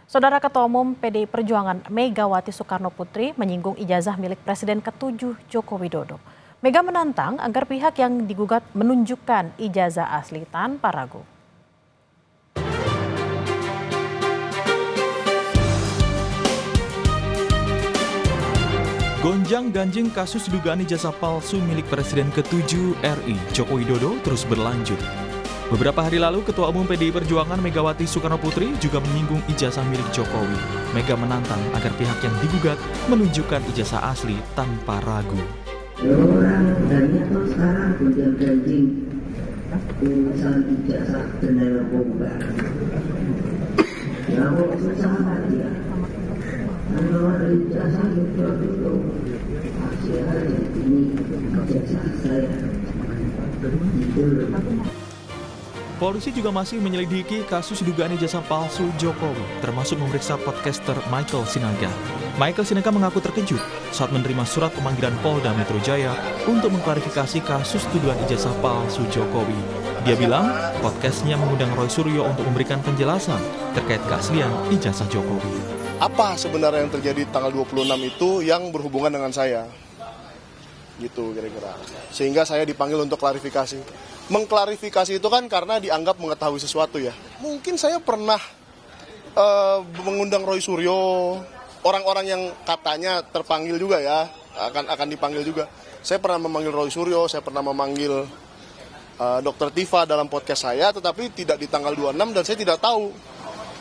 Saudara Ketua Umum PDI Perjuangan Megawati Soekarnoputri menyinggung ijazah milik Presiden ke-7 Joko Widodo. Mega menantang agar pihak yang digugat menunjukkan ijazah asli tanpa ragu. Gonjang-ganjing kasus dugaan ijazah palsu milik Presiden ke-7 RI Joko Widodo terus berlanjut. Beberapa hari lalu, Ketua Umum PDI Perjuangan Megawati Soekarnoputri juga menyinggung ijazah milik Jokowi. Mega menantang agar pihak yang digugat menunjukkan ijazah asli tanpa ragu. Orang banyak tuh sekarang gonjang-ganjing urusan ijazah dan narkoba. Ya kok susah aja. Kalau ada ijazah itu masih ada ini ijazah saya. Polisi juga masih menyelidiki kasus dugaan ijazah palsu Jokowi, termasuk memeriksa podcaster Michael Sinaga. Michael Sinaga mengaku terkejut saat menerima surat pemanggilan Polda Metro Jaya untuk mengklarifikasi kasus tuduhan ijazah palsu Jokowi. Dia bilang podcastnya mengundang Roy Suryo untuk memberikan penjelasan terkait keaslian ijazah Jokowi. Apa sebenarnya yang terjadi tanggal 26 itu yang berhubungan dengan saya? Gitu kira-kira. Sehingga saya dipanggil untuk klarifikasi. Mengklarifikasi itu kan karena dianggap mengetahui sesuatu ya. Mungkin saya pernah mengundang Roy Suryo, orang-orang yang katanya terpanggil juga ya, akan dipanggil juga. Saya pernah memanggil Roy Suryo, saya pernah memanggil Dr. Tifa dalam podcast saya, tetapi tidak di tanggal 26 dan saya tidak tahu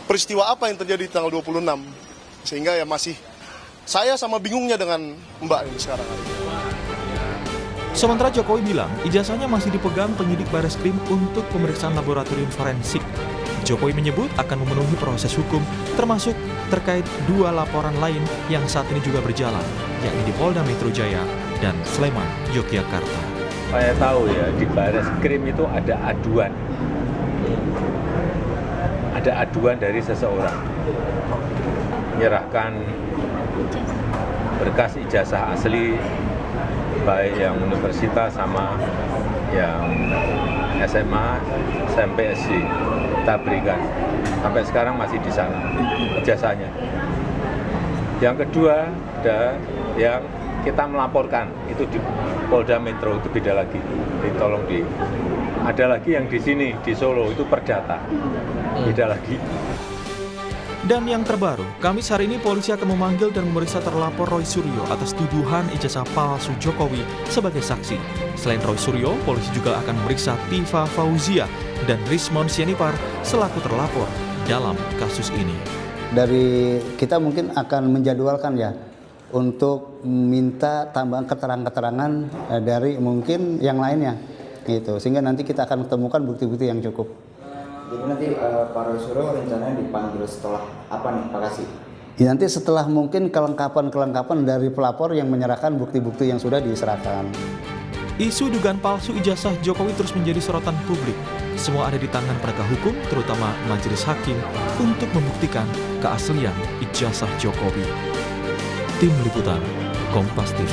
peristiwa apa yang terjadi di tanggal 26. Sehingga ya masih saya sama bingungnya dengan Mbak ini sekarang hari ini. Sementara Jokowi bilang ijazahnya masih dipegang penyidik Bareskrim untuk pemeriksaan laboratorium forensik. Jokowi menyebut akan memenuhi proses hukum termasuk terkait 2 laporan lain yang saat ini juga berjalan, yakni di Polda Metro Jaya dan Sleman, Yogyakarta. Saya tahu ya di Bareskrim itu ada aduan. Ada aduan dari seseorang menyerahkan berkas ijazah asli baik yang universitas sama yang SMA, SMP, SD kita berikan. Sampai sekarang masih di sana ijazahnya. Yang kedua ada yang kita melaporkan itu di Polda Metro, itu beda lagi. Tolong ada lagi yang di sini di Solo itu Perdata, beda lagi. Dan yang terbaru, Kamis hari ini polisi akan memanggil dan memeriksa terlapor Roy Suryo atas tuduhan ijazah palsu Jokowi sebagai saksi. Selain Roy Suryo, polisi juga akan memeriksa Tifa Fauzia dan Rismon Sianipar selaku terlapor dalam kasus ini. Dari kita mungkin akan menjadwalkan ya untuk minta tambahan keterangan-keterangan dari mungkin yang lainnya gitu, sehingga nanti kita akan menemukan bukti-bukti yang cukup. Jadi nanti Pak Roy Suryo rencananya dipanggil setelah apa nih Pak Kasih? Ya, nanti setelah mungkin kelengkapan dari pelapor yang menyerahkan bukti-bukti yang sudah diserahkan. Isu dugaan palsu ijazah Jokowi terus menjadi sorotan publik. Semua ada di tangan penegak hukum, terutama majelis hakim, untuk membuktikan keaslian ijazah Jokowi. Tim Liputan, Kompas TV.